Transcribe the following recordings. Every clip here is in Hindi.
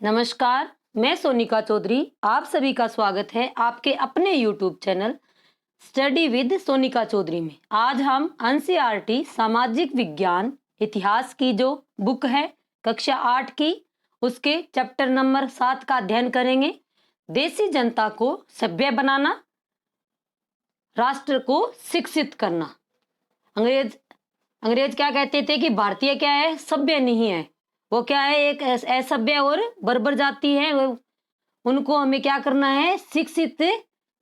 नमस्कार, मैं सोनिका चौधरी। आप सभी का स्वागत है आपके अपने YouTube channel study with Sonika Chaudhary में। आज हम एनसीईआरटी सामाजिक विज्ञान इतिहास की जो बुक है कक्षा 8 की, उसके चैप्टर नंबर 7 का अध्ययन करेंगे। देसी जनता को सभ्य बनाना, राष्ट्र को शिक्षित करना। अंग्रेज क्या कहते थे कि भारतीय क्या है, सभ्य नहीं है, वो क्या है, एक असभ्य और बर्बर जाति है। उनको हमें क्या करना है, शिक्षित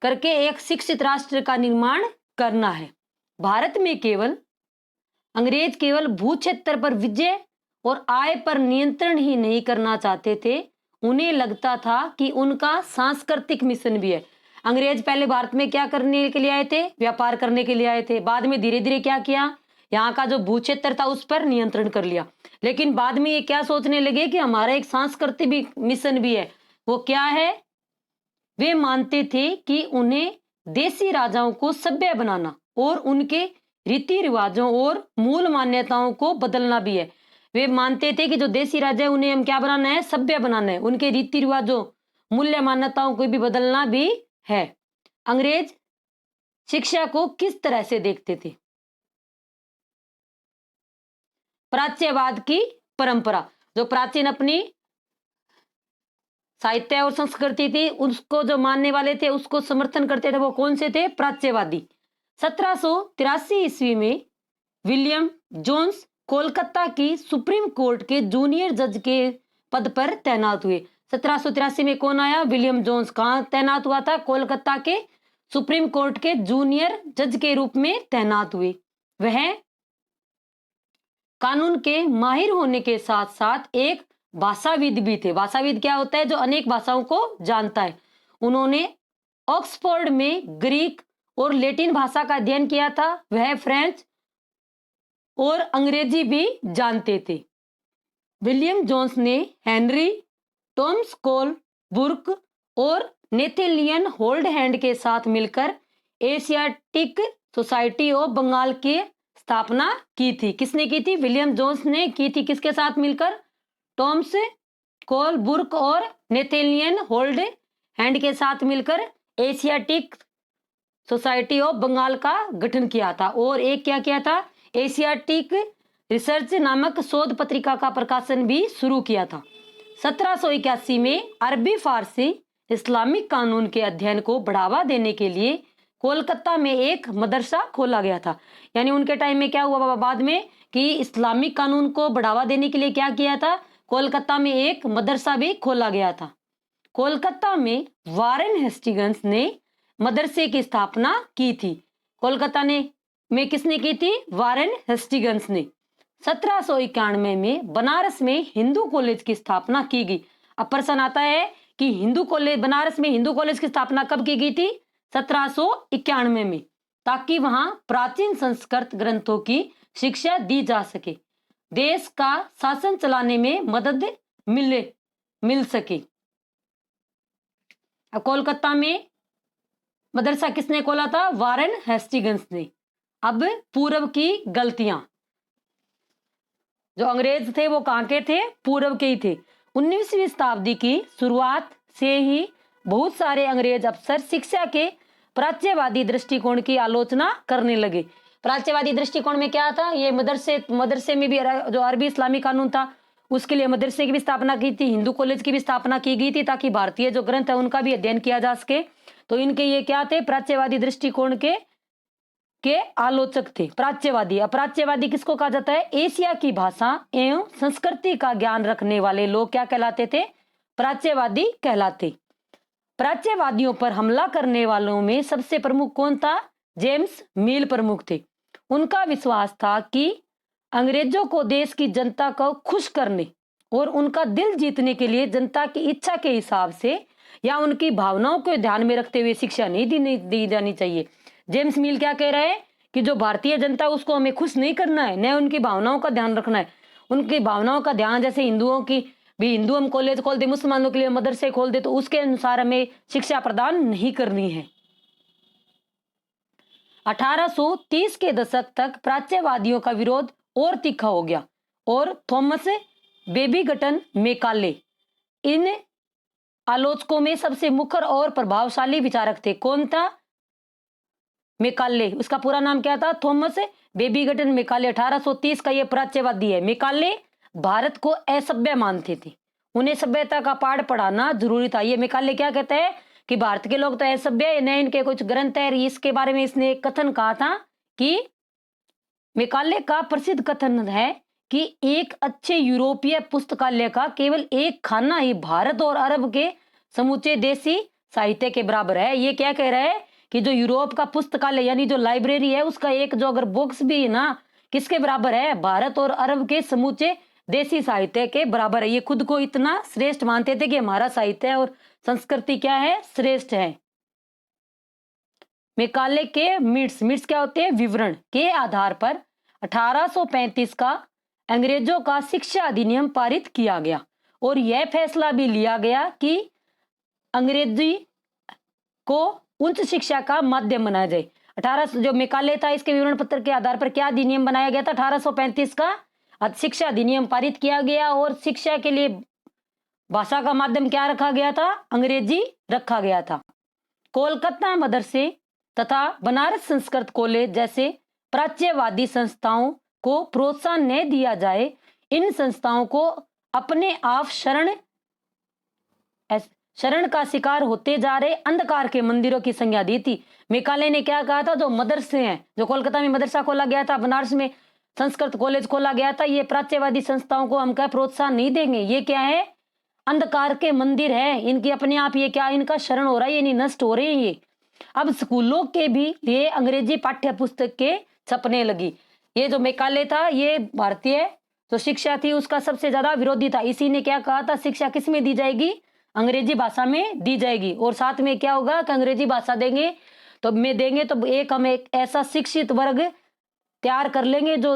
करके एक शिक्षित राष्ट्र का निर्माण करना है। भारत में अंग्रेज केवल भू क्षेत्र पर विजय और आय पर नियंत्रण ही नहीं करना चाहते थे, उन्हें लगता था कि उनका सांस्कृतिक मिशन भी है। अंग्रेज पहले भारत में क्या करने के लिए आए थे, व्यापार करने के लिए आए थे। बाद में धीरे धीरे क्या किया, यहाँ का जो भू क्षेत्र था उस पर नियंत्रण कर लिया। लेकिन बाद में ये क्या सोचने लगे कि हमारा एक सांस्कृतिक भी मिशन भी है। वो क्या है, वे मानते थे कि उन्हें देसी राजाओं को सभ्य बनाना और उनके रीति रिवाजों और मूल मान्यताओं को बदलना भी है। वे मानते थे कि जो देसी राजा है उन्हें हम क्या बनाना है, सभ्य बनाना है, उनके रीति रिवाजों मूल्य मान्यताओं को भी बदलना भी है। अंग्रेज शिक्षा को किस तरह से देखते थे? प्राच्यवाद की परंपरा, जो प्राचीन अपनी साहित्य और संस्कृति थी उसको जो मानने वाले थे, उसको समर्थन करते थे, वो कौन से थे? प्राच्यवादी। 1783 ईस्वी में विलियम जोन्स कोलकाता की सुप्रीम कोर्ट के जूनियर जज के पद पर तैनात हुए। 1783 में कौन आया? William Jones. कहाँ तैनात हुआ था? कोलकाता के सुप्रीम कोर्ट के जूनियर जज के रूप में तैनात हुए। वह कानून के माहिर होने के साथ साथ एक भाषाविद भी थे। भाषाविद क्या होता है? जो अनेक भाषाओं को जानता है। उन्होंने ऑक्सफोर्ड में ग्रीक और लैटिन भाषा का अध्ययन किया था। वह फ्रेंच और अंग्रेजी भी जानते थे। विलियम जोन्स ने हेनरी टॉमस कोलबर्ग और नेथेनियल होल्डहैंड के साथ मिलकर एशियाटिक सोसाइटी ऑफ बंगाल की स्थापना की थी। किसने की थी? विलियम जोन्स ने की थी। किसके साथ मिलकर? टॉमस कोलबर्ग और नेथेनियल होल्डहैंड के साथ मिलकर एशियाटिक सोसाइटी ऑफ बंगाल का गठन किया था। और एक क्या किया था? एशियाटिक रिसर्च नामक शोध पत्रिका का प्रकाशन भी शुरू किया था। 1781 में अरबी फारसी इस्लामिक कानून के अध्ययन को बढ़ावा देने के लिए कोलकाता में एक मदरसा खोला गया था। यानी उनके टाइम में क्या हुआ बाद में कि इस्लामिक कानून को बढ़ावा देने के लिए क्या किया था? कोलकाता में एक मदरसा भी खोला गया था। कोलकाता में वारेन हेस्टिंग्स ने मदरसे की स्थापना की थी। कोलकाता में किसने की थी? वारेन हेस्टिंग्स ने। 1791 में बनारस में हिंदू कॉलेज की स्थापना की गई। अब प्रश्न आता है कि बनारस में हिंदू कॉलेज की स्थापना कब की गई थी? 1791 में, ताकि वहां प्राचीन संस्कृत ग्रंथों की शिक्षा दी जा सके, देश का शासन चलाने में मदद मिल सके। अब कोलकाता में मदरसा किसने खोला था? वारेन हेस्टिंग्स ने। अब पूर्व की गलतियां, जो अंग्रेज थे वो कहां के थे? पूर्व के ही थे। 19वीं शताब्दी की शुरुआत से ही बहुत सारे अंग्रेज अफसर शिक्षा के प्राच्यवादी दृष्टिकोण की आलोचना करने लगे। प्राच्यवादी दृष्टिकोण में क्या था? ये मदरसे में भी जो अरबी इस्लामी कानून था उसके लिए मदरसे की भी स्थापना की थी, हिंदू कॉलेज की भी स्थापना की गई थी, ताकि भारतीय जो ग्रंथ है उनका भी अध्ययन किया जा सके। तो इनके ये क्या थे? प्राच्यवादी दृष्टिकोण के आलोचक थे प्राच्यवादी। प्राच्यवादी किसको कहा जाता है? एशिया की भाषा एवं संस्कृति का ज्ञान रखने वाले लोग क्या कहलाते थे? प्राच्यवादी कहलाते। प्राच्यवादियों पर हमला करने वालों में सबसे प्रमुख कौन था? जेम्स मिल प्रमुख थे। उनका विश्वास था कि अंग्रेजों को देश की जनता को खुश करने और उनका दिल जीतने के लिए जनता की इच्छा के हिसाब से या उनकी भावनाओं को ध्यान में रखते हुए शिक्षा नहीं दी जानी चाहिए। जेम्स मिल क्या कह रहे हैं कि जो भारतीय जनता उसको हमें खुश नहीं करना है, न उनकी भावनाओं का ध्यान रखना है। उनकी भावनाओं का ध्यान, जैसे हिंदुओं की भी हिंदू हम कॉलेज खोल दे, मुसलमानों के लिए मदरसे खोल दे, तो उसके अनुसार हमें शिक्षा प्रदान नहीं करनी है। 1830 के दशक तक प्राच्यवादियों का विरोध और तीखा हो गया और थॉमस बेबींगटन मैकाले इन आलोचकों में सबसे मुखर और प्रभावशाली विचारक थे। कौन था? मैकाले। उसका पूरा नाम क्या था? Thomas बेबीगटन Macaulay. 1830 का ये प्राच्यवादी है। मैकाले भारत को असभ्य मानते थे, उन्हें सभ्यता का पाठ पढ़ाना जरूरी था। ये मैकाले क्या कहते हैं कि भारत के लोग तो असभ्य है, न इनके कुछ ग्रंथ है। इसके बारे में इसने एक कथन कहा था कि मैकाले का प्रसिद्ध कथन है कि एक अच्छे यूरोपीय पुस्तकालय का केवल एक खाना ही भारत और अरब के समूचे देसी साहित्य के बराबर है। ये क्या कह रहा है कि जो यूरोप का पुस्तकालय यानी जो लाइब्रेरी है उसका एक जो अगर बॉक्स भी है ना, किसके बराबर है? भारत और अरब के समूचे देसी साहित्य के बराबर है। ये खुद को इतना श्रेष्ठ मानते थे कि हमारा साहित्य और संस्कृति क्या है? श्रेष्ठ है। मैकाले के मिट्स क्या होते हैं? विवरण के आधार पर 1835 का अंग्रेजों का शिक्षा अधिनियम पारित किया गया और यह फैसला भी लिया गया कि अंग्रेजी को उच्च शिक्षा का माध्यम बनाया जाए। 18 जो मैकाले था इसके विवरण पत्र के आधार पर क्या अधिनियम बनाया गया था? 1835 का शिक्षा अधिनियम पारित किया गया और शिक्षा के लिए भाषा का माध्यम क्या रखा गया था? अंग्रेजी रखा गया था। कोलकाता मदरसे तथा बनारस संस्कृत कॉलेज जैसे प्राच्यवादी संस्थाओं को प्रोत्साहन न दिया जाए। इन संस्थाओं को अपने आप शरण का शिकार होते जा रहे अंधकार के मंदिरों की संज्ञा दी थी। मैकाले ने क्या कहा था? जो मदरसे हैं, जो कोलकाता में मदरसा खोला गया था, बनारस में संस्कृत कॉलेज खोला गया था, ये प्राच्यवादी संस्थाओं को हम क्या प्रोत्साहन नहीं देंगे। ये क्या है? अंधकार के मंदिर है, इनकी अपने आप ये क्या इनका शरण हो रहा है, ये नहीं नष्ट हो रहे हैं ये। अब स्कूलों के भी लिए अंग्रेजी पाठ्य पुस्तक के छपने लगी। ये जो मैकाले था ये भारतीय जो शिक्षा थी उसका सबसे ज्यादा विरोधी था। इसी ने क्या कहा था? शिक्षा किस में दी जाएगी? अंग्रेजी भाषा में दी जाएगी। और साथ में क्या होगा कि अंग्रेजी भाषा देंगे तो हम एक ऐसा शिक्षित वर्ग तैयार कर लेंगे जो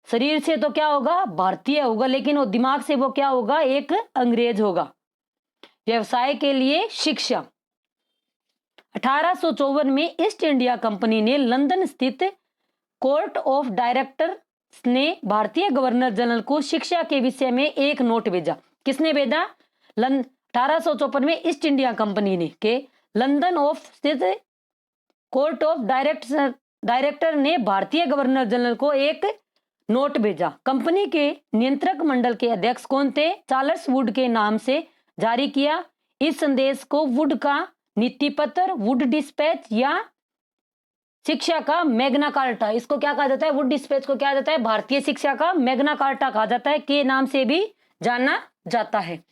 शरीर से तो क्या होगा? भारतीय होगा, लेकिन वो दिमाग से वो क्या होगा? एक अंग्रेज होगा। व्यवसाय के लिए शिक्षा। 1854 में ईस्ट इंडिया कंपनी ने लंदन स्थित कोर्ट ऑफ डायरेक्टर्स ने भारतीय गवर्नर जनरल को शिक्षा के विषय में एक नोट भेजा। किसने भेजा? 1854 में ईस्ट इंडिया कंपनी ने के लंदन ऑफ स्थित कोर्ट ऑफ डायरेक्टर ने भारतीय गवर्नर जनरल को एक नोट भेजा। कंपनी के नियंत्रक मंडल के अध्यक्ष कौन थे? चार्ल्स वुड के नाम से जारी किया। इस संदेश को वुड का नीति पत्र, वुड डिस्पैच या शिक्षा का मैग्ना कार्टा, इसको क्या कहा जाता है? वुड डिस्पैच को क्या जाता है? भारतीय शिक्षा का मैग्ना कार्टा कहा जाता है, के नाम से भी जाना जाता है।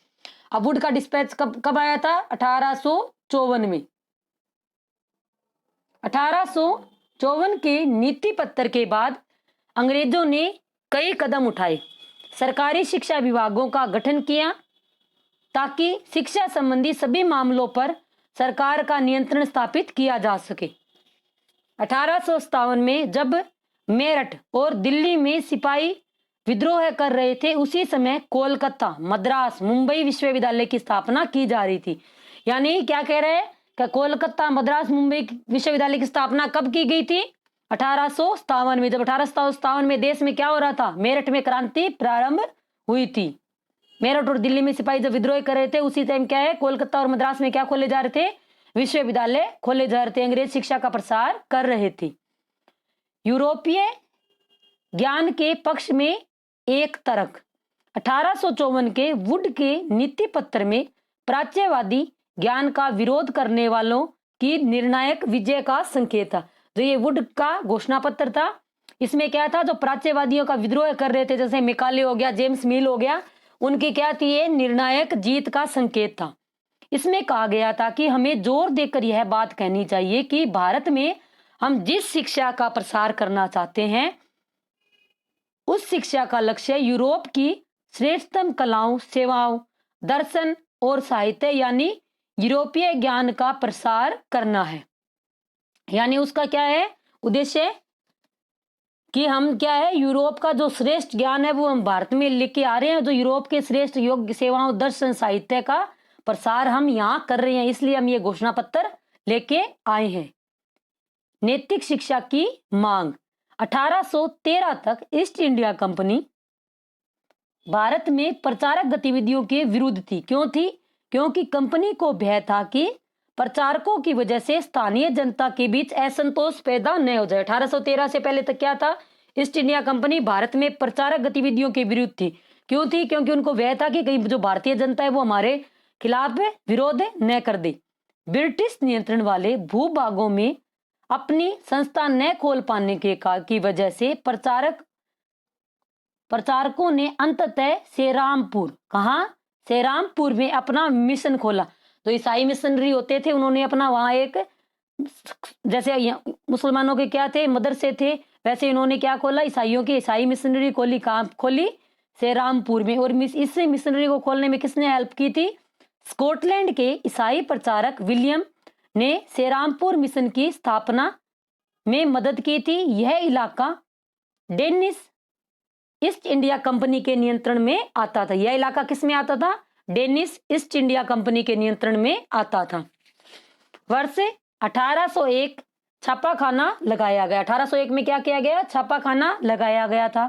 अब वुड का डिस्पैच कब आया था? 1854 में। 1854 के नीति पत्र के बाद अंग्रेजों ने कई कदम उठाए। सरकारी शिक्षा विभागों का गठन किया ताकि शिक्षा संबंधी सभी मामलों पर सरकार का नियंत्रण स्थापित किया जा सके। 1857 में जब मेरठ और दिल्ली में सिपाही विद्रोह कर रहे थे उसी समय कोलकाता, मद्रास, मुंबई विश्वविद्यालय की स्थापना की जा रही थी। यानी क्या कह रहे हैं कि कोलकाता, मद्रास, मुंबई विश्वविद्यालय की स्थापना कब की गई थी? 1857 में। जब 1857 में देश में क्या हो रहा था? मेरठ में क्रांति प्रारंभ हुई थी। मेरठ और दिल्ली में सिपाही जब विद्रोह कर रहे थे उसी टाइम क्या है? कोलकाता और मद्रास में क्या खोले जा रहे थे? विश्वविद्यालय खोले जा रहे थे। अंग्रेज शिक्षा का प्रसार कर रहे थे। यूरोपीय ज्ञान के पक्ष में एक तर्क। 1854 के वुड के नीति पत्र में प्राच्यवादी ज्ञान का विरोध करने वालों की निर्णायक विजय का संकेत था। जो ये वुड का घोषणा पत्र था इसमें क्या था? जो प्राच्यवादियों का विद्रोह कर रहे थे जैसे मैकाले हो गया, जेम्स मिल हो गया, उनकी क्या थी? ये निर्णायक जीत का संकेत था। इसमें कहा गया था कि हमें जोर देकर यह बात कहनी चाहिए कि भारत में हम जिस शिक्षा का प्रसार करना चाहते हैं उस शिक्षा का लक्ष्य यूरोप की श्रेष्ठतम कलाओं, सेवाओं, दर्शन और साहित्य यानी यूरोपीय ज्ञान का प्रसार करना है। यानी उसका क्या है उद्देश्य? कि हम क्या है यूरोप का जो श्रेष्ठ ज्ञान है वो हम भारत में लेके आ रहे हैं। जो यूरोप के श्रेष्ठ योग्य सेवाओं, दर्शन, साहित्य का प्रसार हम यहाँ कर रहे हैं, इसलिए हम ये घोषणा पत्र लेके आए हैं। नैतिक शिक्षा की मांग। 1813 तक ईस्ट इंडिया कंपनी भारत में प्रचारक गतिविधियों के विरुद्ध थी। क्यों थी? क्योंकि कंपनी को भय था कि प्रचारकों की वजह से स्थानीय जनता के बीच असंतोष पैदा न हो जाए। 1813 से पहले तक क्या था? ईस्ट इंडिया कंपनी भारत में प्रचारक गतिविधियों के विरुद्ध थी। क्यों थी? क्योंकि उनको भय था कि कहीं जो भारतीय जनता है वो हमारे खिलाफ विरोध न कर दे। ब्रिटिश नियंत्रण वाले भूभागों में अपनी संस्था न खोल पाने की वजह से प्रचारकों ने अंततः सेरामपुर में अपना मिशन खोला। तो ईसाई मिशनरी होते थे, उन्होंने अपना वहां एक, जैसे मुसलमानों के क्या थे, मदरसे थे, वैसे इन्होंने क्या खोला? ईसाइयों की ईसाई मिशनरी खोली। कहाँ खोली? सेरामपुर में। और इस मिशनरी को खोलने में किसने हेल्प की थी? स्कॉटलैंड के ईसाई प्रचारक विलियम ने सेरामपुर मिशन की स्थापना में मदद की थी। यह इलाका डेनिश ईस्ट इंडिया कंपनी के नियंत्रण में आता था। यह इलाका किस में आता था? डेनिश ईस्ट इंडिया कंपनी के नियंत्रण में आता था। वर्ष 1801 छापाखाना लगाया गया। 1801 में क्या किया गया? छापाखाना लगाया गया था।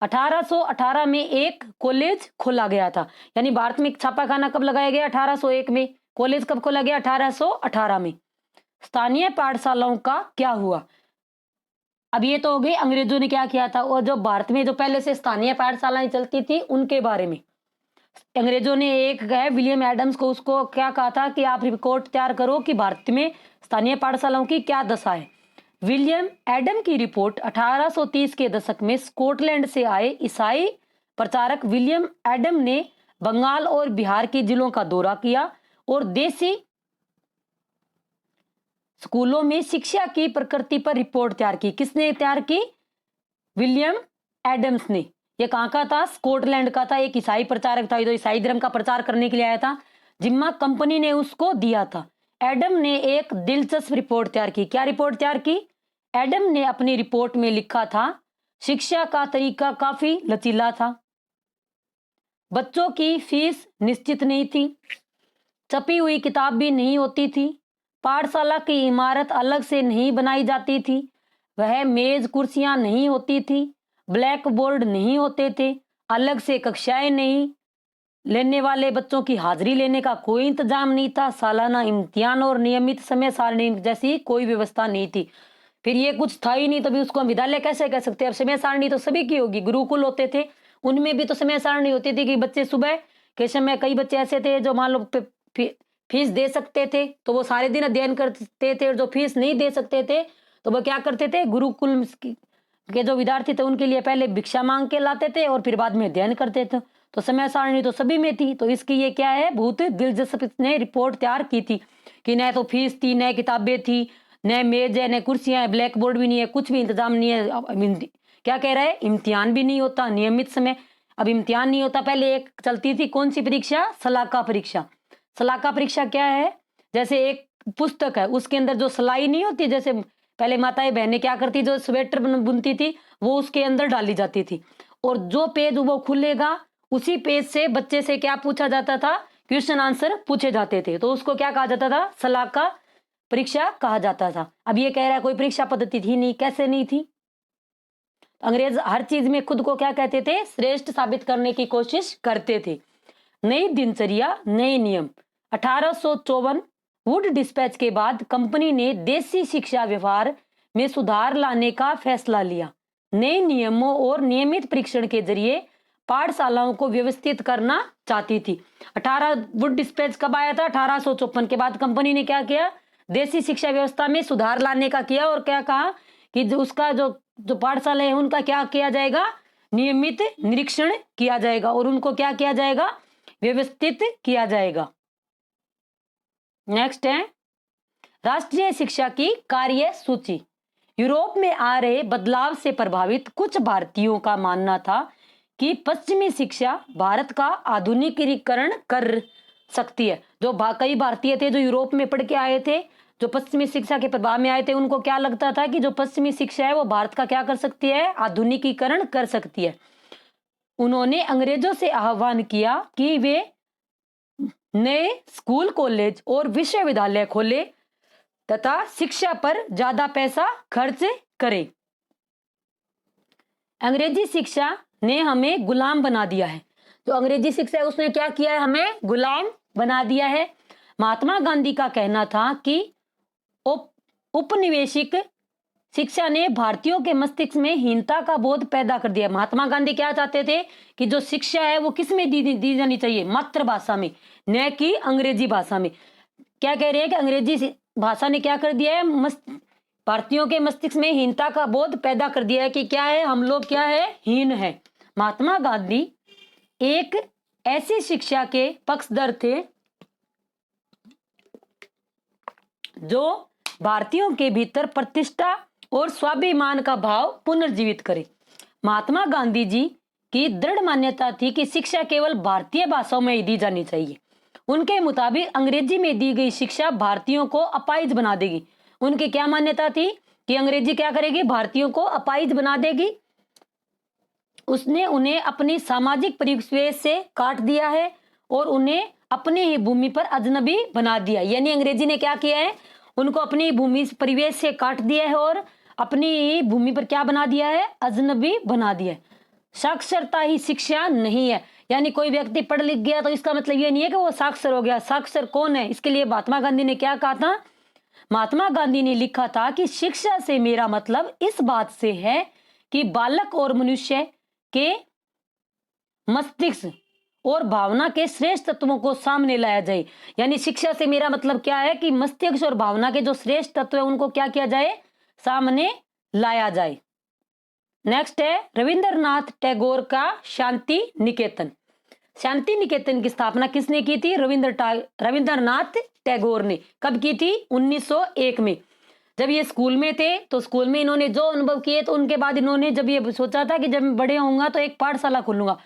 1818 में एक कॉलेज खोला गया था। यानी भारत में छापाखाना कब लगाया गया? 1801 में। कॉलेज कब खोला गया? 1818 में। स्थानीय पाठशालाओं का क्या हुआ? अब ये तो हो गई अंग्रेजों ने क्या किया था, और जो भारत में जो पहले से स्थानीय पाठशालाएं चलती थी उनके बारे में। अंग्रेजों ने एक है विलियम एडम्स को, उसको क्या कहा था कि आप रिपोर्ट तैयार करो कि भारत में स्थानीय पाठशालाओं की क्या दशा है। विलियम एडम की रिपोर्ट 1830 के दशक में स्कॉटलैंड से आए ईसाई प्रचारक विलियम एडम ने बंगाल और बिहार के जिलों का दौरा किया और देसी स्कूलों में शिक्षा की प्रकृति पर रिपोर्ट तैयार की। किसने तैयार की? विलियम एडम्स ने। यह कहां का था? स्कॉटलैंड का था। एक ईसाई प्रचारक था, जो ईसाई धर्म का प्रचार करने के लिए आया था। जिम्मा कंपनी ने उसको दिया था। एडम ने एक दिलचस्प रिपोर्ट तैयार की। क्या रिपोर्ट तैयार की? एडम ने अपनी रिपोर्ट में लिखा था, शिक्षा का तरीका काफी लचीला था, बच्चों की फीस निश्चित नहीं थी, छपी हुई किताब भी नहीं होती थी, पाठशाला की इमारत अलग से नहीं बनाई जाती थी, वह मेज कुर्सियां नहीं होती थी, ब्लैक बोर्ड नहीं होते थे, अलग से कक्षाएं नहीं, लेने वाले बच्चों की हाजिरी लेने का कोई इंतजाम नहीं था, सालाना इम्तिहान और नियमित समय सारणी जैसी कोई व्यवस्था नहीं थी। फिर ये कुछ था ही नहीं, तभी उसको हम विद्यालय कैसे कह सकते हैं? अब समय सारणी तो सभी की होगी। गुरुकुल होते थे, उनमें भी तो समय सारणी होती थी कि बच्चे सुबह के समय, कई बच्चे ऐसे थे जो मान लो फीस दे सकते थे तो वो सारे दिन अध्ययन करते थे, और जो फीस नहीं दे सकते थे तो वो क्या करते थे? गुरुकुल के जो विद्यार्थी थे उनके लिए पहले भिक्षा मांग के लाते थे और फिर बाद में अध्ययन करते थे। तो समय सारणी तो सभी में थी। तो इसकी ये क्या है? बहुत दिलचस्प इसने रिपोर्ट तैयार की थी कि न तो फीस थी, न किताबें थी, न मेज है, न कुर्सियां है, ब्लैक बोर्ड भी नहीं है, कुछ भी इंतजाम नहीं है। क्या कह रहा है? इम्तिहान भी नहीं होता, नियमित समय। अब इम्तिहान नहीं होता। पहले एक चलती थी कौन सी परीक्षा? सलाका परीक्षा। सलाका परीक्षा क्या है? जैसे एक पुस्तक है, उसके अंदर जो सिलाई नहीं होती, जैसे पहले माताएं बहनें क्या करती, जो स्वेटर बुनती थी वो उसके अंदर डाली जाती थी, और जो पेज वो खुलेगा उसी पेज से बच्चे से क्या पूछा जाता था? क्वेश्चन आंसर पूछे जाते थे। तो उसको क्या कहा जाता था? सलाका परीक्षा कहा जाता था। अब ये कह रहा है कोई परीक्षा पद्धति थी नहीं। कैसे नहीं थी? अंग्रेज हर चीज में खुद को क्या कहते थे? श्रेष्ठ साबित करने की कोशिश करते थे। नई दिनचर्या, नए नियम। 1854 वुड डिस्पैच के बाद कंपनी ने देसी शिक्षा व्यवहार में सुधार लाने का फैसला लिया। नए नियमों और नियमित परीक्षण के जरिए पाठशालाओं को व्यवस्थित करना चाहती थी। 18 वुड डिस्पैच कब आया था? 1854 के बाद कंपनी ने क्या किया? देसी शिक्षा व्यवस्था में सुधार लाने का किया, और क्या कहा कि उसका जो पाठशाला है उनका क्या किया जाएगा? नियमित निरीक्षण किया जाएगा, और उनको क्या किया जाएगा? व्यवस्थित किया जाएगा। नेक्स्ट है राष्ट्रीय शिक्षा की कार्य सूची। यूरोप में आ रहे बदलाव से प्रभावित कुछ भारतीयों का मानना था कि पश्चिमी शिक्षा भारत का आधुनिकीकरण कर सकती है। जो कई भारतीय थे जो यूरोप में पढ़ के आए थे, जो पश्चिमी शिक्षा के प्रभाव में आए थे, उनको क्या लगता था कि जो पश्चिमी शिक्षा है वो भारत का क्या कर सकती है? आधुनिकीकरण कर सकती है। उन्होंने अंग्रेजों से आह्वान किया कि वे नए स्कूल, कॉलेज और विश्वविद्यालय खोले तथा शिक्षा पर ज्यादा पैसा खर्च करें। अंग्रेजी शिक्षा ने हमें गुलाम बना दिया है। जो अंग्रेजी शिक्षा है उसने क्या किया है, हमें गुलाम बना दिया है। महात्मा गांधी का कहना था कि उपनिवेशिक शिक्षा ने भारतीयों के मस्तिष्क में हीनता का बोध पैदा कर दिया। महात्मा गांधी क्या चाहते थे कि जो शिक्षा है वो किस में दी जानी चाहिए, मातृभाषा में, न कि अंग्रेजी भाषा में। क्या कह रहे हैं कि अंग्रेजी भाषा ने क्या कर दिया है, भारतीयों के मस्तिष्क में हीनता का बोध पैदा कर दिया है कि क्या है, हम लोग क्या है, हीन है। महात्मा गांधी एक ऐसी शिक्षा के पक्षधर थे जो भारतीयों के भीतर प्रतिष्ठा और स्वाभिमान का भाव पुनर्जीवित करे। महात्मा गांधी जी की दृढ़ मान्यता थी कि शिक्षा केवल भारतीय भाषाओं में ही दी जानी चाहिए। उनके मुताबिक अंग्रेजी में दी गई शिक्षा भारतीयों को अपाहिज बना देगी। उनकी क्या मान्यता थी कि अंग्रेजी क्या करेगी, भारतीयों को अपाहिज बना देगी। उसने उन्हें अपनी सामाजिक परिवेश से काट दिया है और उन्हें अपनी ही भूमि पर अजनबी बना दिया। यानी अंग्रेजी ने क्या किया है, उनको अपनी भूमि परिवेश से काट दिया है और अपनी भूमि पर क्या बना दिया है, अजनबी बना दिया है। साक्षरता ही शिक्षा नहीं है। यानी कोई व्यक्ति पढ़ लिख गया तो इसका मतलब ये नहीं है कि वो साक्षर हो गया। साक्षर कौन है, इसके लिए महात्मा गांधी ने क्या कहा था, महात्मा गांधी ने लिखा था कि शिक्षा से मेरा मतलब इस बात से है कि बालक और मनुष्य के मस्तिष्क और भावना के श्रेष्ठ तत्वों को सामने लाया जाए। यानी शिक्षा से मेरा मतलब क्या है कि मस्तिष्क और भावना के जो श्रेष्ठ तत्व है उनको क्या किया जाए, सामने लाया जाए। नेक्स्ट है रविंद्रनाथ टैगोर का शांति निकेतन। शांति निकेतन की स्थापना किसने की थी, रविंद्रनाथ टैगोर ने। कब की थी, 1901 में। जब ये स्कूल में थे तो स्कूल में इन्होंने जो अनुभव किए तो उनके बाद इन्होंने जब ये सोचा था कि जब मैं बड़े होऊंगा तो एक पाठशाला खोलूंगा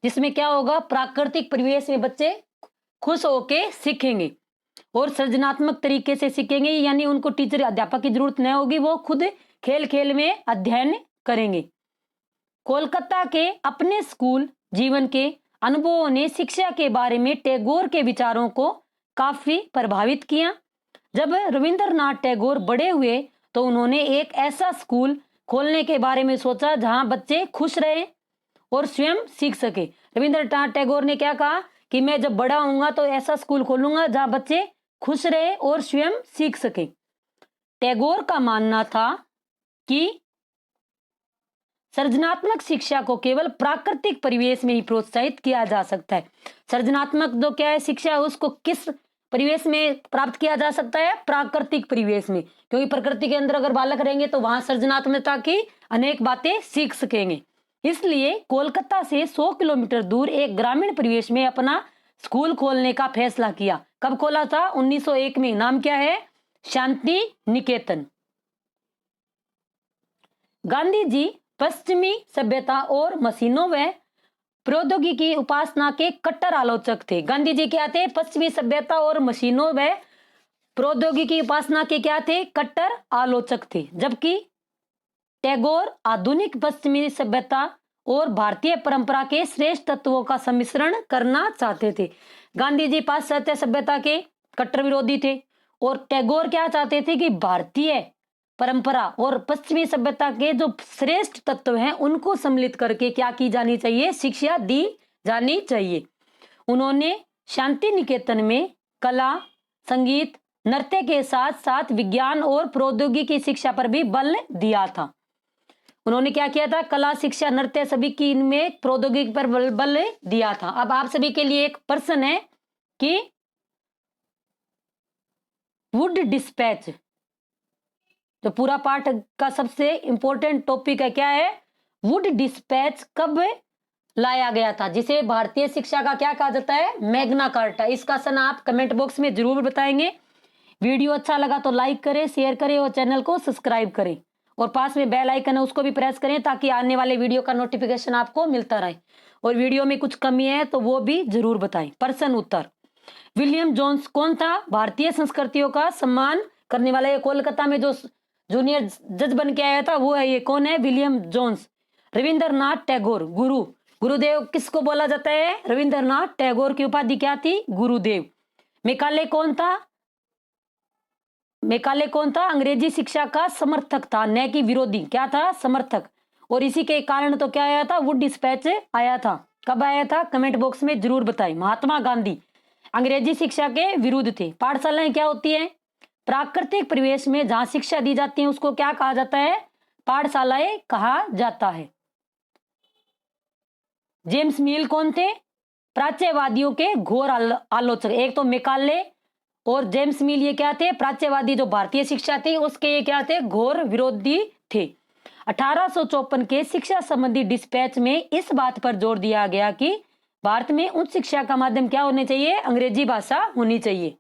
जिसमें क्या होगा, प्राकृतिक परिवेश में बच्चे खुश होके सीखेंगे और सृजनात्मक तरीके से सीखेंगे। यानी उनको टीचर अध्यापक की जरूरत नहीं होगी, वो खुद खेल खेल में अध्ययन करेंगे। कोलकाता के अपने स्कूल जीवन के अनुभवों ने शिक्षा के बारे में टैगोर के विचारों को काफी प्रभावित किया। जब रविंद्रनाथ टैगोर बड़े हुए तो उन्होंने एक ऐसा स्कूल खोलने के बारे में सोचा जहां बच्चे खुश रहे और स्वयं सीख सके। रविंद्रनाथ टैगोर ने क्या कहा कि मैं जब बड़ा होऊंगा तो ऐसा स्कूल खोलूंगा जहां बच्चे खुश रहे और स्वयं सीख सके। टैगोर का मानना था कि सृजनात्मक शिक्षा को केवल प्राकृतिक परिवेश में ही प्रोत्साहित किया जा सकता है। सृजनात्मक जो क्या है शिक्षा है उसको किस परिवेश में प्राप्त किया जा सकता है, प्राकृतिक परिवेश में। क्योंकि प्रकृति के अंदर अगर बालक रहेंगे तो वहां सृजनात्मकता की अनेक बातें सीख सकेंगे। इसलिए कोलकाता से 100 किलोमीटर दूर एक ग्रामीण परिवेश में अपना स्कूल खोलने का फैसला किया। कब खोला था, 1901 में। नाम क्या है, शांति निकेतन। गांधी जी पश्चिमी सभ्यता और मशीनों व प्रौद्योगिकी उपासना के कट्टर आलोचक थे। गांधी जी क्या थे, पश्चिमी सभ्यता और मशीनों व प्रौद्योगिकी उपासना के क्या थे, कट्टर आलोचक थे। जबकि टैगोर आधुनिक पश्चिमी सभ्यता और भारतीय परंपरा के श्रेष्ठ तत्वों का सम्मिश्रण करना चाहते थे। गांधी जी पाश्चात्य सभ्यता के कट्टर विरोधी थे और टैगोर क्या चाहते थे कि भारतीय परंपरा और पश्चिमी सभ्यता के जो श्रेष्ठ तत्व हैं उनको सम्मिलित करके क्या की जानी चाहिए, शिक्षा दी जानी चाहिए। उन्होंने शांति निकेतन में कला, संगीत, नृत्य के साथ साथ विज्ञान और प्रौद्योगिकी शिक्षा पर भी बल दिया था। उन्होंने क्या किया था, कला, शिक्षा, नृत्य सभी की इनमें प्रौद्योगिकी पर बल दिया था। अब आप सभी के लिए एक प्रश्न है कि वुड डिस्पैच, जो पूरा पाठ का सबसे इंपॉर्टेंट टॉपिक है, क्या है, वुड डिस्पैच कब लाया गया था, जिसे भारतीय शिक्षा का क्या कहा जाता है, मैग्ना कार्टा। इसका सन आप कमेंट बॉक्स में जरूर बताएंगे। वीडियो अच्छा लगा तो लाइक करें, शेयर करें और चैनल को सब्सक्राइब करें और पास में बेल आइकन है उसको भी प्रेस करें ताकि आने वाले वीडियो का नोटिफिकेशन आपको मिलता रहे। और वीडियो में कुछ कमी है तो वो भी जरूर बताएं। प्रश्न उत्तर, विलियम जोन्स कौन था, भारतीय संस्कृतियों का सम्मान करने वाला। ये कोलकाता में जो जूनियर जज बन के आया था वो है, ये कौन है, विलियम जोन्स। रविंद्रनाथ टैगोर, गुरु, गुरुदेव किसको बोला जाता है, रविंद्रनाथ टैगोर की उपाधि क्या थी, गुरुदेव। मेकाले कौन था, मेकाले कौन था, अंग्रेजी शिक्षा का समर्थक था, न कि विरोधी। क्या था, समर्थक। और इसी के कारण तो क्या आया था, वुड डिस्पैच आया था। कब आया था, कमेंट बॉक्स में जरूर बताएं। महात्मा गांधी अंग्रेजी शिक्षा के विरुद्ध थे। पाठशालाएं क्या होती है, प्राकृतिक परिवेश में जहां शिक्षा दी जाती है उसको क्या कहा जाता है, पाठशालाएं कहा जाता है। जेम्स मिल कौन थे, प्राच्यवादियों के घोर आलोचक। एक तो मैकाले और जेम्स मिल, ये क्या थे, प्राच्यवादी जो भारतीय शिक्षा थी उसके ये क्या थे, घोर विरोधी थे। 1854 के शिक्षा संबंधी डिस्पैच में इस बात पर जोर दिया गया कि भारत में उच्च शिक्षा का माध्यम क्या होने चाहिए, अंग्रेजी भाषा होनी चाहिए।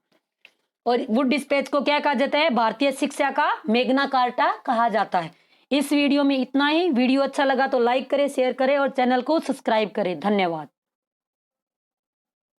और वुड डिस्पैच को क्या कहा जाता है, भारतीय शिक्षा का मैग्ना कार्टा कहा जाता है। इस वीडियो में इतना ही। वीडियो अच्छा लगा तो लाइक करें, शेयर करें और चैनल को सब्सक्राइब करें। धन्यवाद।